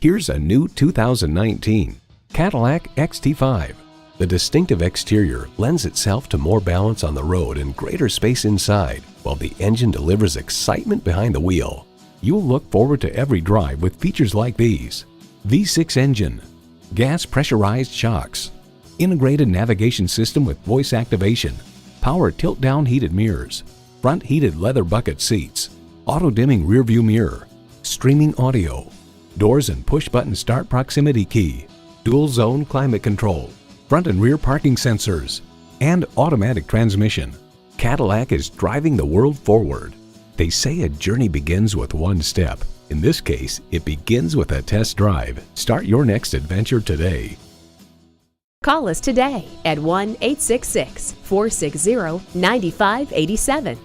Here's a new 2019 Cadillac XT5. The distinctive exterior lends itself to more balance on the road and greater space inside, while the engine delivers excitement behind the wheel. You'll look forward to every drive with features like these: V6 engine, gas pressurized shocks, integrated navigation system with voice activation, power tilt-down heated mirrors, front heated leather bucket seats, auto-dimming rear-view mirror, streaming audio, doors and push-button start proximity key, dual-zone climate control, front and rear parking sensors, and automatic transmission. Cadillac is driving the world forward. They say a journey begins with one step. In this case, it begins with a test drive. Start your next adventure today. Call us today at 1-866-460-9587.